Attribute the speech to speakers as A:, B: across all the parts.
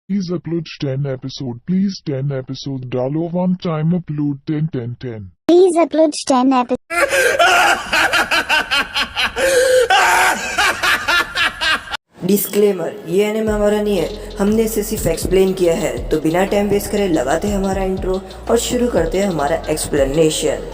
A: Please upload 10 episode. Please 10 episode. डालो one time upload 10 10 10.
B: Please upload 10 episodes.
C: Disclaimer, ये anime हमारा नहीं है, हमने इसे सिर्फ एक्सप्लेन किया है। तो बिना टाइम वेस्ट करे लगाते हैं हमारा इंट्रो और शुरू करते हैं हमारा एक्सप्लेनेशन।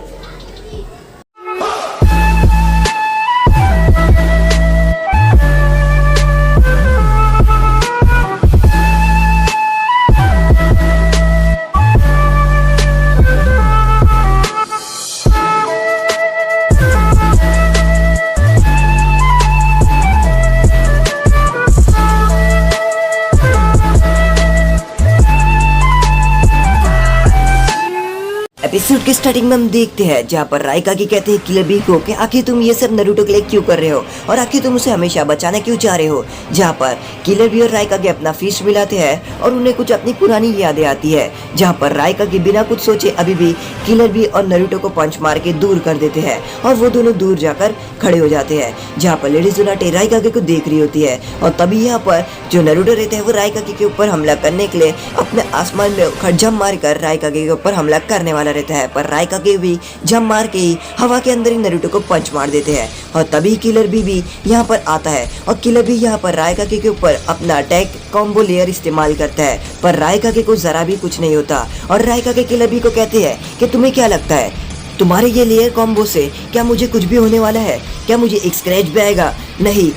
C: एपिसोड के स्टार्टिंग में हम देखते हैं जहाँ पर राइकागी कहते हैं किलर बी को कि आखिर तुम ये सब नारुतो के लिए क्यों कर रहे हो और आखिर तुम उसे हमेशा बचाना क्यों चाह रहे हो। जहाँ पर किलर बी और राइकागी अपना फिस्ट मिलाते हैं और उन्हें कुछ अपनी पुरानी यादें आती है। जहाँ पर राइकागी बिना कुछ सोचे अभी भी किलर बी और नारुतो को पंच मार के दूर कर देते हैं और वो दोनों दूर जाकर खड़े हो जाते हैं। जहाँ पर लेडी जुनाटे राइकागी को देख रही होती है और तभी यहाँ पर जो नारुतो रहते हैं वो राइकागी के ऊपर हमला करने के लिए अपने आसमान में जंप मार कर राइकागी के ऊपर हमला करने वाला रहता है। पर राइकागी भी जंप मार के ही हवा के अंदर ही नारुतो को पंच मार देते हैं और तभी किलर भी यहाँ पर आता है और किलर भी यहाँ पर राइकागी के ऊपर अपना अटैक कॉम्बो लेयर इस्तेमाल करता है। पर राइकागी को जरा भी कुछ नहीं होता और राइकागी किलर भी को कहते हैं कि तुम्हें क्या लगता है तुम्हारे ये लेयर कॉम्बो से क्या मुझे कुछ भी होने वाला है, क्या मुझे एक स्क्रैच भी आएगा? नहीं।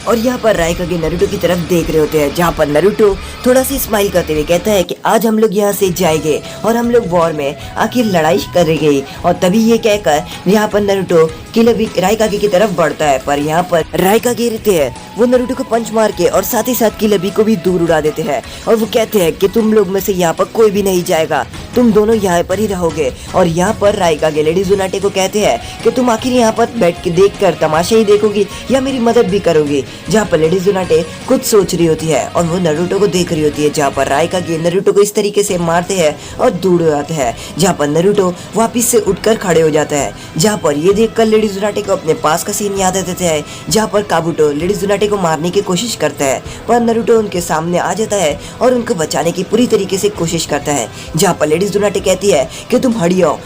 C: और यहाँ पर राइकागी नारुतो की तरफ देख रहे होते हैं। जहाँ पर नारुतो थोड़ा सी स्माइल करते हुए कहता है कि आज हम लोग यहाँ से जाएंगे और हम लोग वॉर में आखिर लड़ाई करेंगे। और तभी ये कहकर यहाँ पर नारुतो राइकागी की तरफ बढ़ता है। पर यहाँ पर राइकागी रहते हैं वो नारुतो को पंच मार के और साथ ही साथ किलर को भी दूर उड़ा देते हैं और वो कहते हैं कि तुम लोग में से यहाँ पर कोई भी नहीं जाएगा, तुम दोनों यहाँ पर ही रहोगे। और यहाँ पर राइकागी लेडी जुनाटे को कहते हैं कि तुम आखिर यहाँ पर बैठ के देख कर तमाशा ही देखोगी या मेरी मदद भी करोगी। जहाँ पर लेडी जुनाटे कुछ सोच रही होती है और वो नारुतो को देख रही होती है। जहाँ पर राइकागी नारुतो को इस तरीके से मारते हैं और दूर हो जाते हैं। जहाँ पर नारुतो वापिस से उठकर खड़े हो जाता है। जहाँ पर ये देखकर लेडी जुनाटे को अपने पास का सीन याद आ जाता है जहाँ पर काबुटो लेडी जुनाटे को मारने की कोशिश करता है पर नारुतो उनके सामने आ जाता है और उनको बचाने की पूरी तरीके से कोशिश करता है। जहाँ पर लेडी जुनाटे कहती है कि तुम हट जाओ,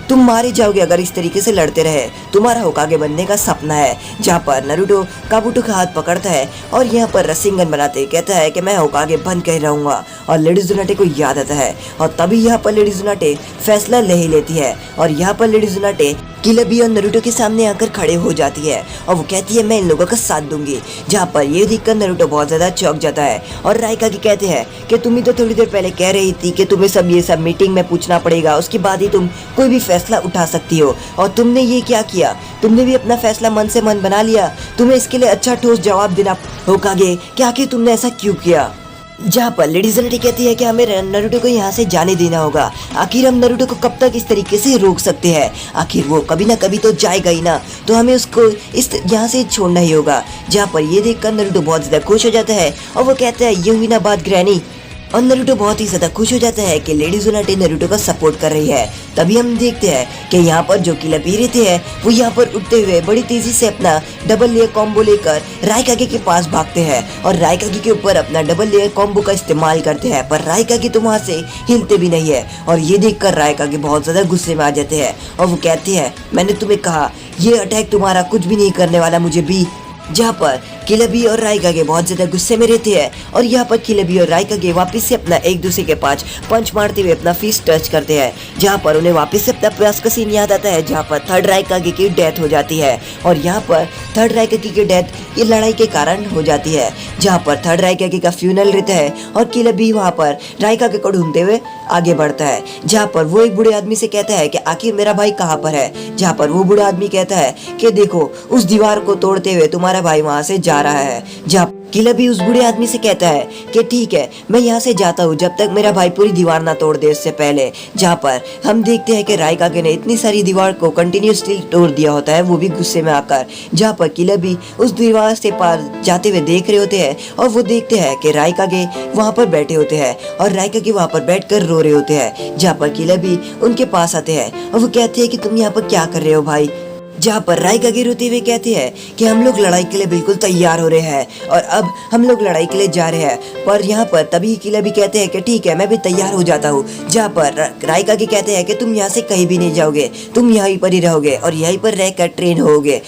C: तुम मारे जाओगे अगर इस तरीके से लड़ते रहे, तुम्हारा होकागे बनने का सपना है। जहाँ पर नारुतो काबुटो का हाथ पकड़ता है और यहाँ पर रसिंगन बनाते कहता है कि मैं होकागे बन कर रहूंगा। और लेडी जुनाटे को याद आता है और तभी यहाँ पर लेडी जुनाटे फैसला ले ही लेती है और यहाँ पर लेडी जुनाटे किलर बी और नारुतो के सामने आकर खड़े हो जाती है और वो कहती है मैं इन लोगों का साथ दूंगी। जहाँ पर ये देखकर नारुतो बहुत ज्यादा चौंक जाता है और राइकागी कहते हैं कि तुम ही तो थोड़ी देर पहले कह रही थी कि तुम्हें ये सब मीटिंग में पूछना पड़ेगा, उसके बाद ही तुम कोई भी फैसला उठा सकती हो। और तुमने ये क्या किया, तुमने भी अपना फैसला मन से मन बना लिया, तुम्हें इसके लिए अच्छा ठोस जवाब देना होकागे कि आखिर तुमने ऐसा क्यों किया। जहाँ पर लेडी जुनाटे कहती है कि हमें नारुतो को यहाँ से जाने देना होगा, आखिर हम नारुतो को कब तक इस तरीके से रोक सकते हैं, आखिर वो कभी ना कभी तो जाएगा ही ना, तो हमें उसको इस यहाँ से छोड़ना ही होगा। जहाँ पर ये देखकर नारुतो बहुत ज्यादा खुश हो जाता है और वो कहता है ये हुई ना बात ग्रैनी। और नारुतो बहुत ही ज्यादा खुश हो जाता है कि लेडी जुनाटे नारुतो का सपोर्ट कर रही है। तभी हम देखते हैं कि यहाँ पर जो किलर बी रहते हैं वो यहाँ पर उठते हुए बड़ी तेजी से अपना डबल लेयर कॉम्बो लेकर राइकागी के पास भागते हैं और राइकागी के ऊपर अपना डबल लेयर कॉम्बो का इस्तेमाल करते हैं। पर राइकागी तो वहाँ से हिलते भी नहीं है और ये देखकर राइकागी बहुत ज्यादा गुस्से में आ जाते हैं और वो कहते हैं मैंने तुम्हें कहा ये अटैक तुम्हारा कुछ भी नहीं करने वाला मुझे भी। जहाँ पर किलर बी और राइकागी बहुत ज्यादा गुस्से में रहते हैं और यहाँ पर किलर बी और राइकागी वापस से अपना एक दूसरे के पास पंच मारते हुए अपना फिस्ट टच करते हैं। जहाँ पर उन्हें वापस से अपना प्यास का सीन याद आता है जहाँ पर थर्ड राइकागी की डेथ हो जाती है और यहाँ पर थर्ड राइकागी की डेथ ये लड़ाई के कारण हो जाती है। जहाँ पर थर्ड राइकागी का फ्यूनल रहता है और किलर बी वहाँ पर राइकागी को ढूंढते हुए आगे बढ़ता है। जहाँ पर वो एक बूढ़े आदमी से कहता है कि आखिर मेरा भाई कहाँ पर है। जहाँ पर वो बूढ़ा आदमी कहता है कि देखो उस दीवार को तोड़ते हुए तुम्हारा भाई वहाँ से जा रहा है। जहाँ किलर भी उस बूढ़े आदमी से कहता है कि ठीक है मैं यहाँ से जाता हूँ जब तक मेरा भाई पूरी दीवार ना तोड़ दे इससे पहले। जहाँ पर हम देखते हैं कि राइकागी ने इतनी सारी दीवार को कंटिन्यूसली तोड़ दिया होता है वो भी गुस्से में आकर। जहाँ पर किलर भी उस दीवार से पार जाते हुए देख रहे होते हैं और वो देखते हैं कि राइकागी वहाँ पर बैठे होते हैं और राइकागी वहाँ पर बैठकर रो रहे होते हैं। जहाँ पर किलर भी उनके पास आते हैं और वो कहते हैं कि तुम यहाँ पर क्या कर रहे हो भाई। जहाँ पर राइकागे रोते हुए कहते हैं कि हम लोग लड़ाई के लिए बिल्कुल तैयार हो रहे हैं और अब हम लोग लड़ाई के लिए जा रहे हैं। पर यहाँ पर तभी किलबी कहते हैं कि ठीक है, मैं भी तैयार हो जाता हूँ। जहाँ पर राइकागे कहते हैं कि तुम यहाँ से कहीं भी नहीं जाओगे, तुम यहीं पर ही रहोगे और यहीं पर रहकर ट्रेन होगे।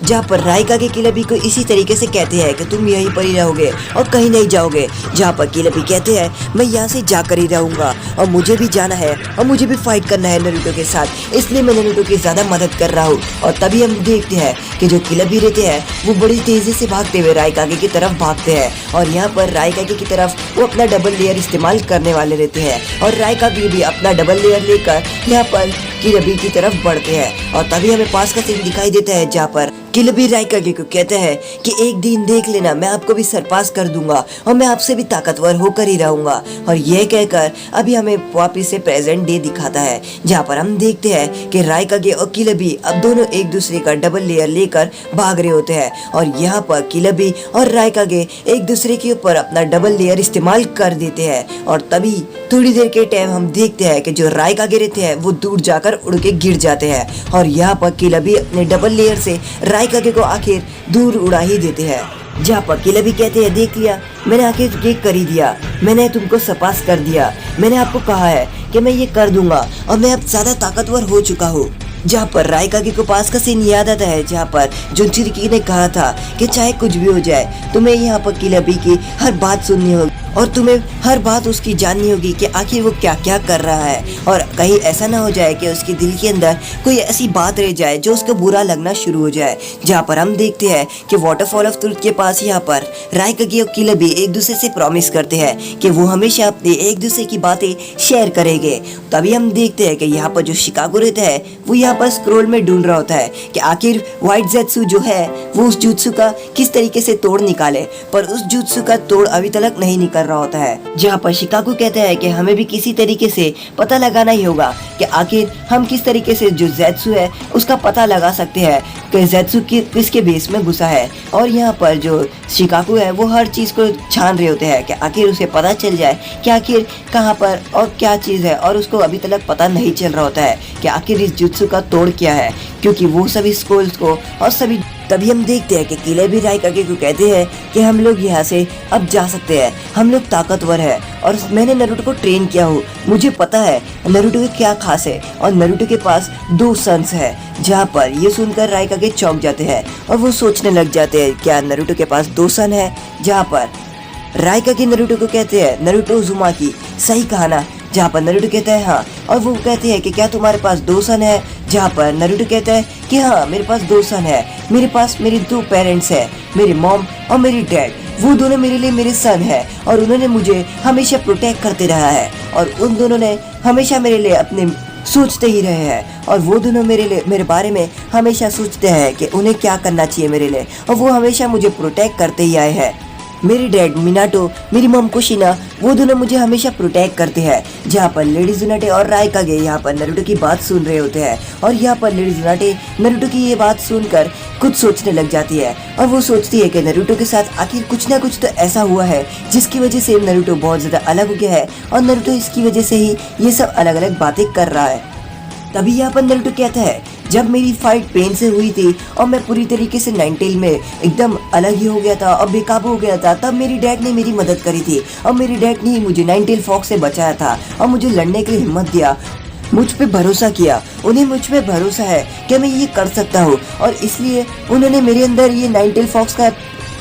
C: जहाँ पर राइकागे किलबी को इसी तरीके से कहते हैं कि तुम यहीं पर ही रहोगे और कहीं नहीं जाओगे। जहाँ पर किलबी कहते हैं मैं यहाँ से जाकर ही रहूँगा और मुझे भी जाना है और मुझे भी फाइट करना है नारुतो के साथ, इसलिए मैं नारुतो की ज़्यादा मदद कर रहा हूँ। और तभी हम देखते हैं कि जो किलबी रहते हैं वो बड़ी तेज़ी से भागते हुए राइकागे की तरफ भागते हैं और यहाँ पर राइकागे की तरफ वो अपना डबल लेयर इस्तेमाल करने वाले रहते हैं और राइकागे भी अपना डबल लेयर लेकर यहाँ पर किलबी की तरफ बढ़ते हैं। और तभी हमें पास का सीन दिखाई देता है जहाँ पर किलबी राइकागे को कहते हैं कि एक दिन देख लेना, मैं आपको भी सरपास कर दूंगा और मैं आपसे भी ताकतवर होकर ही रहूंगा। और यह कहकर अभी हमें वापिस से प्रेजेंट डे दिखाता है जहाँ पर हम देखते हैं कि राइकागे और किलबी अब दोनों एक दूसरे का डबल लेयर लेकर भाग रहे होते हैं और यहाँ पर किलबी और राइकागे एक दूसरे के ऊपर अपना डबल लेयर इस्तेमाल कर देते हैं। और तभी थोड़ी देर के टाइम हम देखते हैं कि जो राइकागे रहते हैं वो दूर जाकर उड़ के गिर जाते हैं और यहाँ पर किलबी अपने डबल लेयर से राइकागे को आखिर दूर उड़ा ही देते हैं। जहाँ पर किलबी कहते हैं देख लिया, मैंने आखिर ये कर ही दिया, मैंने तुमको सरपास कर दिया, मैंने आपको कहा है कि मैं ये कर दूंगा और मैं अब ज्यादा ताकतवर हो चुका हूँ। जहाँ पर राइकागे को पास का सीन याद आता है जहाँ पर जुनचिरकी ने कहा था कि चाहे कुछ भी हो जाए तुम्हें यहाँ पर किलबी की हर बात सुननी होगी और तुम्हें हर बात उसकी जाननी होगी कि आखिर वो क्या क्या कर रहा है और कहीं ऐसा ना हो जाए कि उसके दिल के अंदर कोई ऐसी बात रह जाए जो उसको बुरा लगना शुरू हो जाए। जहाँ पर हम देखते हैं कि वाटरफॉल ऑफ ट्रुथ के पास यहाँ पर राइकागे और किलबी एक दूसरे से प्रॉमिस करते हैं कि वो हमेशा अपने एक दूसरे की बातें शेयर करेंगे। तभी हम देखते हैं कि यहाँ पर जो शिकागो रहता है वो यहाँ पर स्क्रोल में ढूंढ रहा होता है कि आखिर व्हाइट ज़ेत्सु जो है वो उस जुत्सु का किस तरीके से तोड़ निकाले, पर उस जुत्सु का तोड़ अभी तक नहीं निकल रहा होता है। जहाँ पर शिकागो कहता है कि हमें भी किसी तरीके से पता लगाना ही होगा कि आखिर हम किस तरीके से जो ज़ेत्सु है उसका पता लगा सकते हैं कि ज़ेत्सु किसके बेस में घुसा है। और यहाँ पर जो शिकागो है वो हर चीज को छान रहे होते हैं कि आखिर उसे पता चल जाए कि आखिर कहाँ पर और क्या चीज है, और उसको अभी तक पता नहीं चल रहा होता है कि आखिर इस जुत्सु का तोड़ क्या है, क्योंकि वो सभी स्कूल्स को और सभी। तभी हम देखते हैं कि किलबी राइकागे को कहते हैं कि हम लोग यहाँ से अब जा सकते हैं, हम लोग ताकतवर है और मैंने नारुतो को ट्रेन किया हूँ, मुझे पता है नारुतो के क्या खास है और नारुतो के पास 2 सन्स है। जहाँ पर ये सुनकर राइकागे चौंक जाते हैं और वो सोचने लग जाते हैं क्या नारुतो के पास 2 सन है। जहाँ पर राइकागे नारुतो को कहते हैं नारुतो उज़ुमाकी सही कहा ना। जहाँ पर नारुतो कहता है हाँ, और वो कहते हैं कि क्या तुम्हारे पास 2 सन है। जहाँ पर नारुतो कहता है कि हाँ मेरे पास 2 सन है, मेरे पास मेरे 2 पेरेंट्स है, मेरी मॉम और मेरी डैड, वो दोनों मेरे लिए मेरे सन है और उन्होंने मुझे हमेशा प्रोटेक्ट करते रहा है और उन दोनों ने हमेशा मेरे लिए अपने सोचते ही रहे हैं और वो दोनों मेरे बारे में हमेशा सोचते हैं कि उन्हें क्या करना चाहिए मेरे लिए, और वो हमेशा मुझे प्रोटेक्ट करते ही आए हैं। मेरी डैड मिनाटो, मेरी मम कुशिना, वो दोनों मुझे हमेशा प्रोटेक्ट करते हैं। जहाँ पर लेडी जुनाटे और राइकागे यहाँ पर नारुतो की बात सुन रहे होते हैं और यहाँ पर लेडी जुनाटे नारुतो की ये बात सुनकर कुछ सोचने लग जाती है और वो सोचती है कि नारुतो के साथ आखिर कुछ ना कुछ तो ऐसा हुआ है जिसकी वजह से नारुतो बहुत ज़्यादा अलग हो गया है और नारुतो इसकी वजह से ही ये सब अलग अलग बातें कर रहा है। तभी यहाँ पर नारुतो कहता है जब मेरी फाइट पेन से हुई थी और मैं पूरी तरीके से नाइनटेल में एकदम अलग ही हो गया था और बेकाबू हो गया था, तब मेरी डैड ने मेरी मदद करी थी और मेरी डैड ने ही मुझे नाइनटेल फॉक्स से बचाया था और मुझे लड़ने के लिए हिम्मत दिया, मुझ पे भरोसा किया। उन्हें मुझ पे भरोसा है कि मैं ये कर सकता हूँ और इसलिए उन्होंने मेरे अंदर ये नाइनटेल फॉक्स का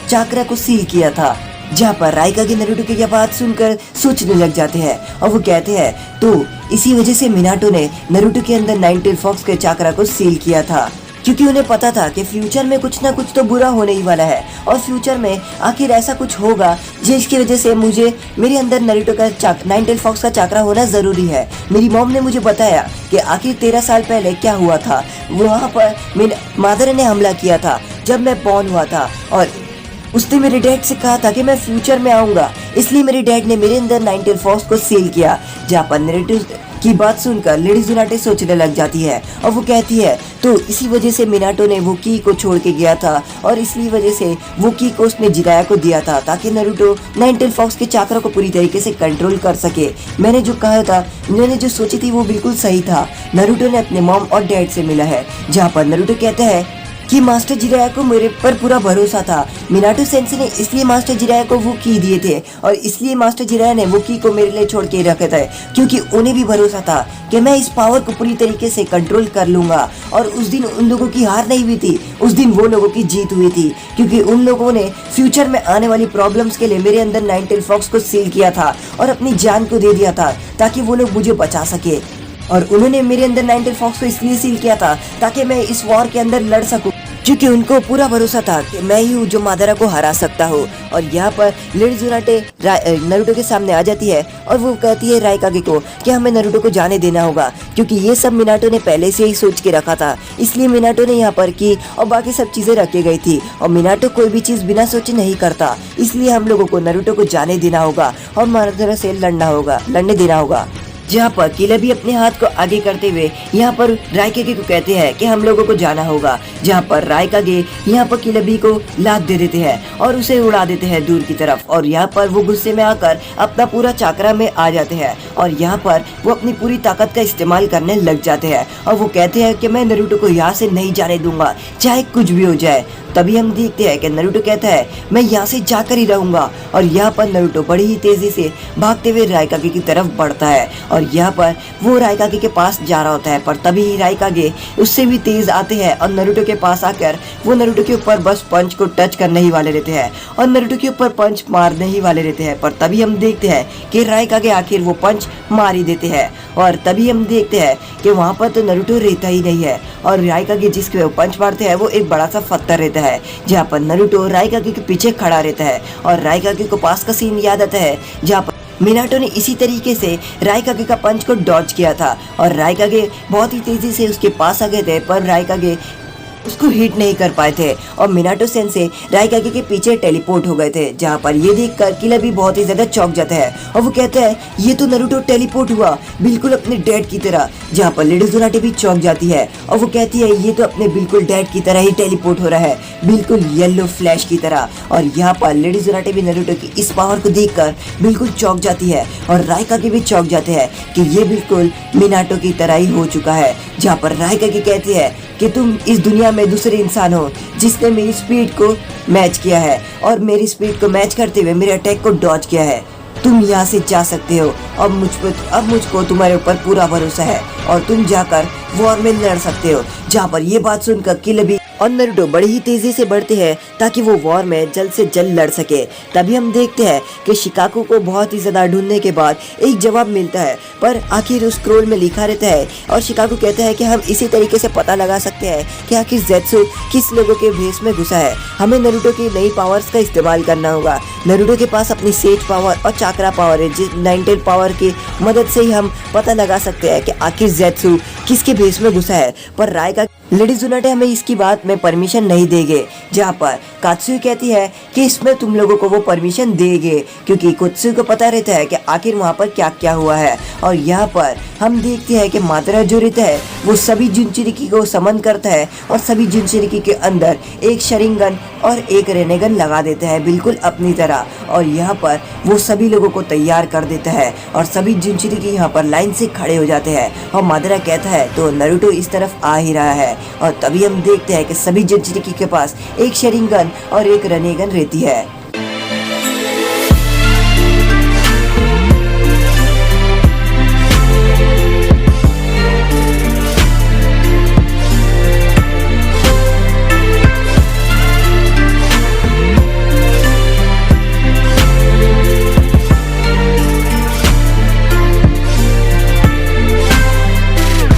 C: चाकरा को सील किया था। जहाँ पर राइकागे नारुतो की यह बात सुनकर सोचने लग जाते हैं और वो कहते हैं तो इसी वजह से मिनाटो ने नारुतो के अंदर नाइनटेल फॉक्स के चाकरा को सील किया था, क्योंकि उन्हें पता था कि फ्यूचर में कुछ ना कुछ तो बुरा होने ही वाला है और फ्यूचर में आखिर ऐसा कुछ होगा जिसकी वजह से मुझे मेरे अंदर नारुतो का नाइनटेल फॉक्स का चाकरा होना ज़रूरी है। मेरी मॉम ने मुझे बताया कि आखिर 13 साल पहले क्या हुआ था, वहाँ पर मेरी मदर ने हमला किया था जब मैं बॉर्न हुआ था और उसने मेरे डैड से कहा था कि मैं फ्यूचर में आऊँगा, इसलिए मेरे डैड ने मेरे अंदर नाइनटेल फॉक्स को सील किया। जहाँ पर की बात सुनकर लेडी जुनाटे सोचने लग जाती है और वो कहती है तो इसी वजह से मिनाटो ने वो की को छोड़ के गया था और इसी वजह से वो की को उसने जिराया को दिया था ताकि नारुतो नाइन टेल फॉक्स के चक्र को पूरी तरीके से कंट्रोल कर सके। मैंने जो कहा था, मैंने जो सोची थी वो बिल्कुल सही था। नारुतो ने अपने मॉम और डैड से मिला है, जहाँ पर नारुतो कहते हैं कि मास्टर जिराया को मेरे पर पूरा भरोसा था। मिनाटो सेंसेई ने इसलिए मास्टर जिराया को वो की दिए थे और इसलिए मास्टर जिराया ने वो की को मेरे लिए छोड़ के रखे थे, क्योंकि उन्हें भी भरोसा था कि मैं इस पावर को पूरी तरीके से कंट्रोल कर लूंगा। और उस दिन उन लोगों की हार नहीं हुई थी, उस दिन वो लोगों की जीत हुई थी, क्योंकि उन लोगों ने फ्यूचर में आने वाली प्रॉब्लम्स के लिए मेरे अंदर नाइन टेल फॉक्स को सील किया था और अपनी जान को दे दिया था ताकि वो लोग मुझे बचा सके। और उन्होंने मेरे अंदर नाइन टेल फॉक्स को इसलिए सील किया था ताकि मैं इस वॉर के अंदर लड़ सकूं, क्योंकि उनको पूरा भरोसा था कि मैं ही हूँ जो मादारा को हरा सकता हूँ। और यहाँ पर लेडी जुनाटे नारुतो के सामने आ जाती है और वो कहती है राइकागे को कि हमें नारुतो को जाने देना होगा, क्योंकि ये सब मिनाटो ने पहले से ही सोच के रखा था। इसलिए मिनाटो ने यहाँ पर की और बाकी सब चीजें रखी गई थी और मिनाटो कोई भी चीज बिना सोचे नहीं करता। इसलिए हम लोगों को नारुतो को जाने देना होगा और मादारा से लड़ने देना होगा। जहाँ पर किलर भी अपने हाथ को आगे करते हुए यहाँ पर राइकागे को कहते हैं कि हम लोगों को जाना होगा, जहाँ पर राइकागे यहाँ पर किलर भी को लात दे देते हैं और उसे उड़ा देते हैं दूर की तरफ। और यहाँ पर वो गुस्से में आकर अपना पूरा चक्रा में आ जाते हैं और यहाँ पर वो अपनी पूरी ताकत का इस्तेमाल करने लग जाते हैं और वो कहते हैं कि मैं नारुतो को यहाँ से नहीं जाने दूंगा, चाहे कुछ भी हो जाए। तभी हम देखते हैं कि नारुतो कहता है मैं यहाँ से जाकर ही रहूंगा। और यहाँ पर नारुतो बड़ी ही तेजी से भागते हुए राइकागे की तरफ बढ़ता है और यहाँ पर वो राइकागे के पास जा रहा होता है, पर तभी राइकागे उससे भी तेज आते हैं और नारुतो के पास आकर वो नारुतो के ऊपर बस पंच को टच करने ही वाले रहते हैं और नारुतो के ऊपर पंच मारने ही वाले रहते हैं। पर तभी हम देखते हैं कि राइकागे आखिर वो पंच मार ही देते हैं और तभी हम देखते हैं कि वहाँ पर तो नारुतो रहता ही नहीं है और राइकागे जिसके वो पंच मारते हैं वो एक बड़ा सा पत्थर रहता है, जहाँ पर नारुतो राइकागे के पीछे खड़ा रहता है। और राइकागे को पास का सीन याद आता है जहाँ पर मिनाटो ने इसी तरीके से राइकागे का पंच को डॉज किया था और राइकागे बहुत ही तेजी से उसके पास आ गए थे, पर राइकागे उसको हिट नहीं कर पाए थे और मिनाटो सेंसेई राइकागे के पीछे टेलीपोर्ट हो गए थे। जहाँ पर ये देखकर किलर भी बहुत ही ज्यादा चौंक जाता है और वो कहता है ये तो नारुतो टेलीपोर्ट हुआ बिल्कुल अपने डैड की तरह। जहाँ पर लेडी जुनाटे भी चौंक जाती है और वो कहती है ये तो अपने बिल्कुल डैड की तरह ही टेलीपोर्ट हो रहा है, बिल्कुल येलो फ्लैश की तरह। और यहाँ पर लेडी जुनाटे भी नारुतो की इस पावर को देखकर बिल्कुल चौंक जाती है और राइकागे भी चौंक जाते हैं कि ये बिल्कुल मिनाटो की तरह ही हो चुका है। जहाँ पर राइकागे कहती है कि तुम इस दुनिया में दूसरे इंसान हो जिसने मेरी स्पीड को मैच किया है और मेरी स्पीड को मैच करते हुए मेरे अटैक को डॉज किया है। तुम यहाँ से जा सकते हो। अब मुझको तुम्हारे ऊपर पूरा भरोसा है और तुम जाकर वॉर में लड़ सकते हो। जहाँ पर ये बात सुनकर किलर भी और नारुतो बड़ी ही तेजी से बढ़ते हैं ताकि वो वॉर में जल्द से जल्द लड़ सके। तभी हम देखते हैं कि शिकाकू को बहुत ही ज्यादा ढूंढने के बाद एक जवाब मिलता है, पर आखिर उस स्क्रोल में लिखा रहता है और शिकाकू कहता है कि हम इसी तरीके से पता लगा सकते हैं कि आखिर ज़ेत्सु किस लोगों के भेष में घुसा है। हमें नारुतो की नई पावर्स का इस्तेमाल करना होगा। नारुतो के पास अपनी सेज पावर और चक्रा पावर है, जिस नाइन टेल पावर की मदद से ही हम पता लगा सकते हैं कि आखिर ज़ेत्सु किसके भेष में घुसा है। पर राइका लेडी जुनाटे हमें इसकी बात में परमिशन नहीं देंगे। जहाँ पर कात्सुई कहती है कि इसमें तुम लोगों को वो परमिशन देंगे, क्योंकि कात्सुई को पता रहता है कि आखिर वहाँ पर क्या क्या हुआ है। और यहाँ पर हम देखते हैं कि मादारा जो रहता है वो सभी जिनचुरिकी को समन करता है और सभी जिनचुरिकी के अंदर एक शरिंगन और एक रेनेगन लगा देता है बिल्कुल अपनी तरह। और यहाँ पर वो सभी लोगों को तैयार कर देता है और सभी जिनचुरिकी यहाँ पर लाइन से खड़े हो जाते हैं और मादारा कहता है तो नारुतो इस तरफ आ ही रहा है। और तभी हम देखते हैं कि सभी जिनचुरिकी के पास एक शरिंगन और एक रेनेगन रहती है।